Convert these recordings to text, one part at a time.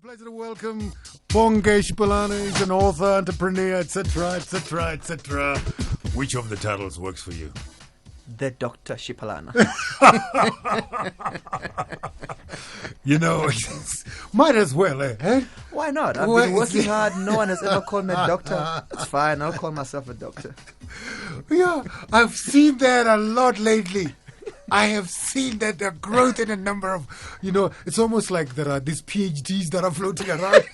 Pleasure to welcome Bonnke Shipalana. He's an author, entrepreneur, etc., etc., etc. Which of the titles works for you? The Dr. Shipalana. You know, might as well, eh? Why not? I've been working hard. No one has ever called me a doctor. It's fine. I'll call myself a doctor. Yeah, I've seen that a lot lately. I have seen that the growth in a number of, it's almost like there are these PhDs that are floating around.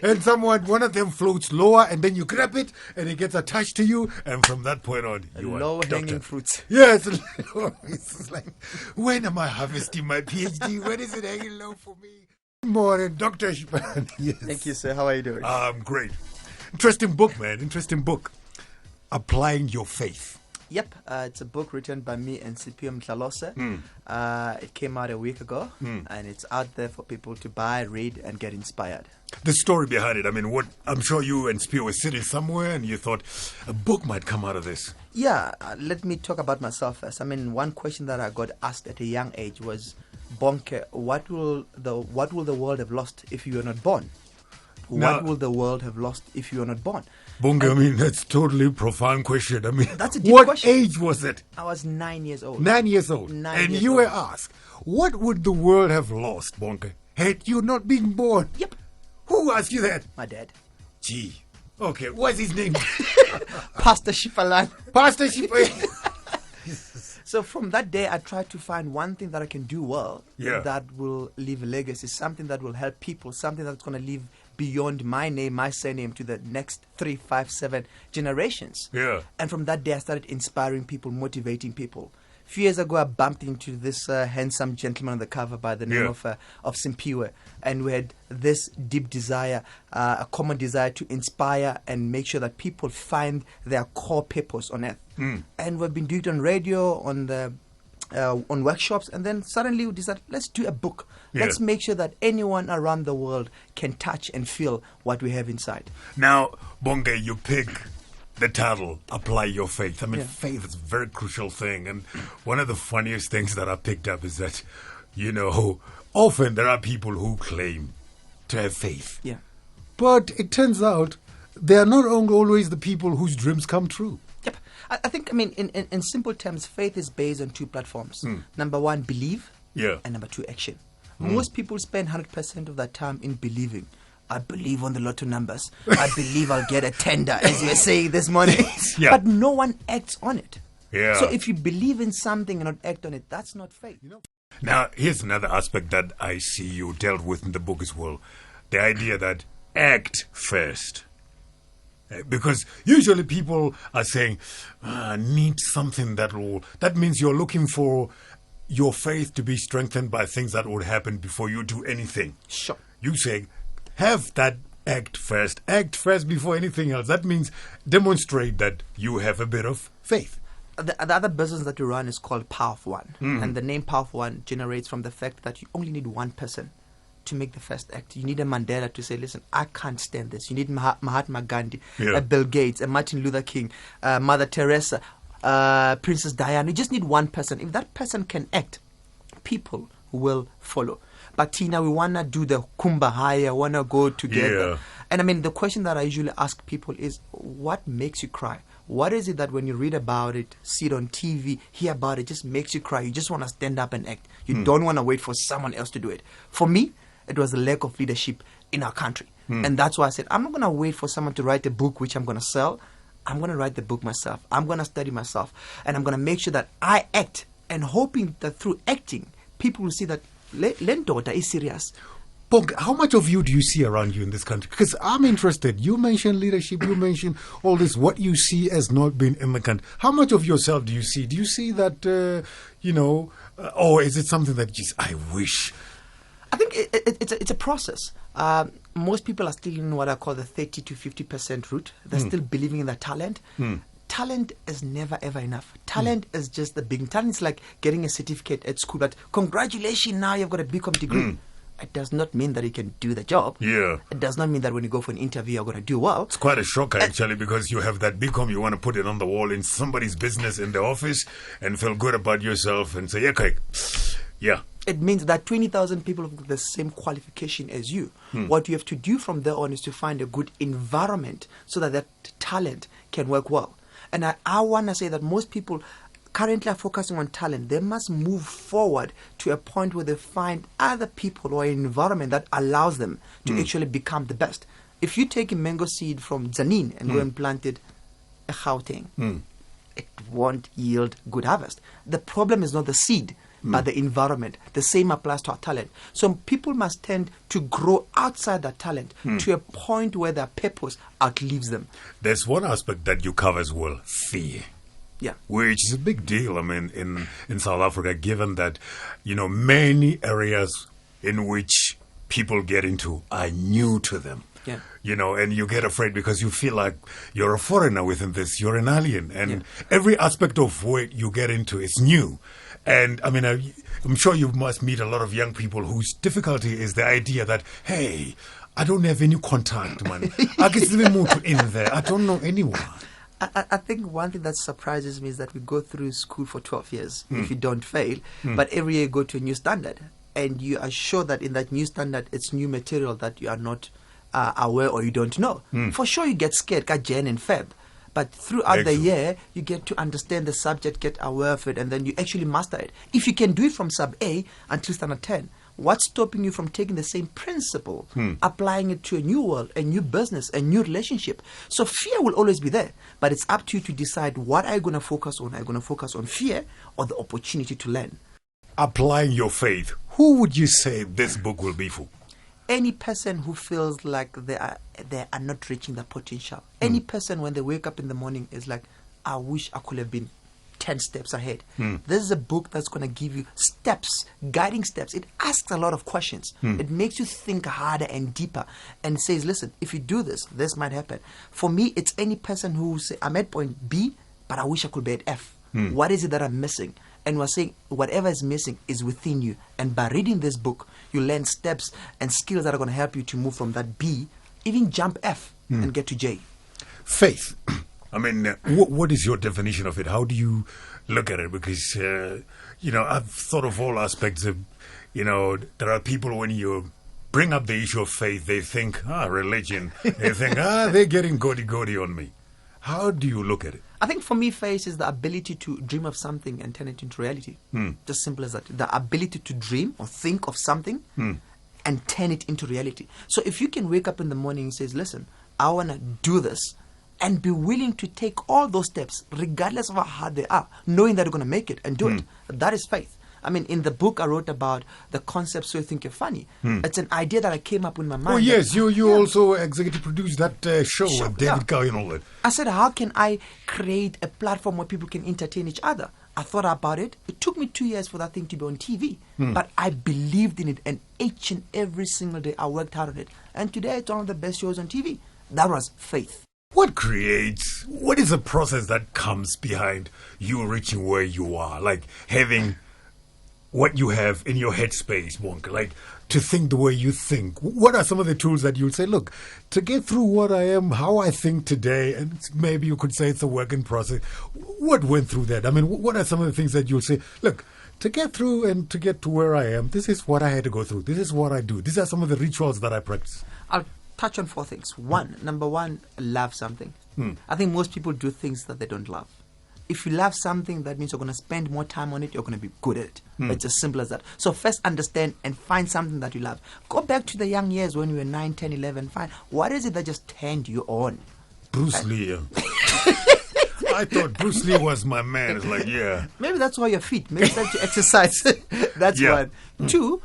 And one of them floats lower, and then you grab it, and it gets attached to you, and from that point on, you are low-hanging fruits. Yes, it's like, when am I harvesting my PhD? When is it hanging low for me? Morning, Dr. Shipalana. Yes. Thank you, sir. How are you doing? Great. Interesting book, man. Interesting book. Applying Your Faith. Yep, it's a book written by me and CPM Tlalose. It came out a week ago, and it's out there for people to buy, read, and get inspired. The story behind it, I'm sure you and Spio were sitting somewhere and you thought a book might come out of this. Yeah, let me talk about myself first. One question that I got asked at a young age was, Bonnke, what will the world have lost if you were not born? What will the world have lost if you were not born? Bonnke, that's totally profound question. That's a deep what question. Age was it? I was 9 years old. 9 years old. And you were asked, what would the world have lost, Bonnke, had you not been born? Yep. Who asked you that? My dad. Gee. Okay, what's his name? Pastor Shipalana. Pastor Shipalana. So from that day, I tried to find one thing that I can do well that will leave a legacy, something that will help people, something that's going to live beyond my name, my surname, to the next 3, 5, 7 generations. Yeah. And from that day, I started inspiring people, motivating people. A few years ago, I bumped into this handsome gentleman on the cover by the name of Simpiwe, and we had this deep desire, a common desire to inspire and make sure that people find their core purpose on earth. And we've been doing it on radio, on workshops, and then suddenly we decided, let's do a book. Let's make sure that anyone around the world can touch and feel what we have inside. Now, Bonnke, you pick the title, Apply Your Faith. Faith is a very crucial thing. And one of the funniest things that I picked up is that, often there are people who claim to have faith. Yeah. But it turns out they are not always the people whose dreams come true. Yep. I think, in simple terms, faith is based on 2 platforms. Number 1, believe. And number 2, action. Most people spend 100% of their time in believing. I believe on the lotto numbers. I believe I'll get a tender, as you were saying this morning. But no one acts on it. Yeah. So if you believe in something and not act on it, that's not faith. Now, here's another aspect that I see you dealt with in the book as well. The idea that act first. Because usually people are saying, I need something that means you're looking for your faith to be strengthened by things that would happen before you do anything. Sure. You say, have that act first before anything else. That means demonstrate that you have a bit of faith. The other business that we run is called Power of One. And the name Power of One generates from the fact that you only need one person to make the first act. You need a Mandela to say, listen, I can't stand this. You need Mahatma Gandhi, Bill Gates, Martin Luther King, Mother Teresa, Princess Diana. You just need one person. If that person can act, people will follow. But Tina, we want to do the kumbaya, want to go together. And the question that I usually ask people is, what makes you cry? What is it that when you read about it, see it on TV, hear about it, just makes you cry? You just want to stand up and act. You don't want to wait for someone else to do it. For me, it was the lack of leadership in our country. And that's why I said, I'm not going to wait for someone to write a book which I'm going to sell. I'm going to write the book myself. I'm going to study myself. And I'm going to make sure that I act, and hoping that through acting, people will see that Lendota is serious. Bonnke, how much of you do you see around you in this country? Because I'm interested. You mentioned leadership. You mentioned all this. What you see as not being in the country. How much of yourself do you see? Do you see that, or is it something that just, I wish? I think it's a process. Most people are still in what I call the 30 to 50% route. They're still believing in their talent. Talent is never ever enough. Talent is just the beginning. Talent is like getting a certificate at school. But congratulations, now you've got a BCom degree. It does not mean that you can do the job. It does not mean that when you go for an interview, you're going to do well. It's quite a shocker, actually, because you have that BCom, you want to put it on the wall in somebody's business in the office and feel good about yourself and say, okay, It means that 20,000 people have the same qualification as you. What you have to do from there on is to find a good environment so that that talent can work well. And I want to say that most people currently are focusing on talent. They must move forward to a point where they find other people or an environment that allows them to actually become the best. If you take a mango seed from Zanin and go and plant it in Gauteng, it won't yield good harvest. The problem is not the seed, but the environment. The same applies to our talent. So people must tend to grow outside their talent to a point where their purpose outlives them. There's one aspect that you cover as well, fear. Yeah. Which is a big deal, I mean, in South Africa, given that, many areas in which people get into are new to them. Yeah. And you get afraid because you feel like you're a foreigner within this, you're an alien, and every aspect of what you get into is new. And I mean, I'm sure you must meet a lot of young people whose difficulty is the idea that, hey, I don't have any contact, man. I get even more in there. I don't know anyone. I think one thing that surprises me is that we go through school for 12 years if you don't fail, but every year you go to a new standard. And you are sure that in that new standard, it's new material that you are not aware or you don't know. For sure, you get scared, got Jan and Feb. But throughout the year, you get to understand the subject, get aware of it, and then you actually master it. If you can do it from sub A until standard 10, what's stopping you from taking the same principle, applying it to a new world, a new business, a new relationship? So fear will always be there, but it's up to you to decide what are you going to focus on. Are you going to focus on fear or the opportunity to learn? Applying your faith, who would you say this book will be for? Any person who feels like they are not reaching their potential. Any person when they wake up in the morning is like, I wish I could have been 10 steps ahead. This is a book that's going to give you steps, guiding steps. It asks a lot of questions. It makes you think harder and deeper and says, listen, if you do this, this might happen. For me, it's any person who say, I'm at point B, but I wish I could be at F. What is it that I'm missing? And we're saying whatever is missing is within you. And by reading this book, you learn steps and skills that are going to help you to move from that B, even jump F and get to J. Faith. I mean, what is your definition of it? How do you look at it? Because, I've thought of all aspects of, there are people when you bring up the issue of faith, they think, religion. They think, they're getting goody on me. How do you look at it? I think for me, faith is the ability to dream of something and turn it into reality. Just simple as that. The ability to dream or think of something and turn it into reality. So if you can wake up in the morning and say, listen, I want to do this, and be willing to take all those steps, regardless of how hard they are, knowing that you're going to make it and do it. That is faith. I mean, in the book I wrote about the concept So You Think You're Funny. It's an idea that I came up with in my mind. Oh, yes. You also executive produced that show with David Cowie and all that. I said, how can I create a platform where people can entertain each other? I thought about it. It took me 2 years for that thing to be on TV. But I believed in it, and each and every single day I worked hard on it. And today it's one of the best shows on TV. That was faith. What is the process that comes behind you reaching where you are? Like having what you have in your headspace, Bonnke, like to think the way you think. What are some of the tools that you'll say, look, to get through what I am, how I think today, and maybe you could say it's a work in process. What went through that? I mean, what are some of the things that you'll say, look, to get through and to get to where I am, this is what I had to go through. This is what I do. These are some of the rituals that I practice. I'll touch on 4 things. Number one, love something. I think most people do things that they don't love. If you love something, that means you're going to spend more time on it, you're going to be good at it. It's as simple as that. So first understand and find something that you love. Go back to the young years when you were 9, 10, 11. Find what is it that just turned you on? Bruce Lee. I thought Bruce Lee was my man. It's like, yeah. Maybe that's why you're fit. Maybe that's to exercise. That's one. 2,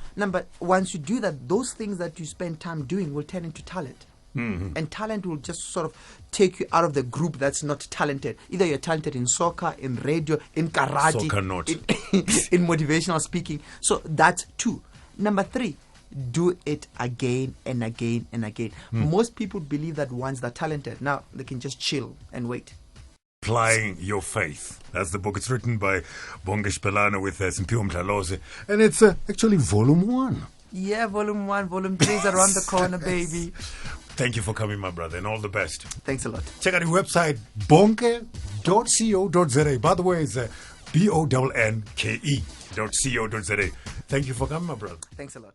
once you do that, those things that you spend time doing will turn into talent. And talent will just sort of take you out of the group that's not talented. Either you're talented in soccer, in radio, in karate, soccer not. in motivational speaking. So that's 2. Number 3, do it again and again and again. Most people believe that once they're talented, now they can just chill and wait. Applying Your Faith. That's the book. It's written by Bonnke Shipalana with Simpiwe Mdlalose. And it's actually volume 1. Yeah, volume 1. Volume 3 is around the corner, baby. Thank you for coming, my brother, and all the best. Thanks a lot. Check out the website, bonnke.co.za. By the way, it's Bonnke. bongani.co.za. Thank you for coming, my brother. Thanks a lot.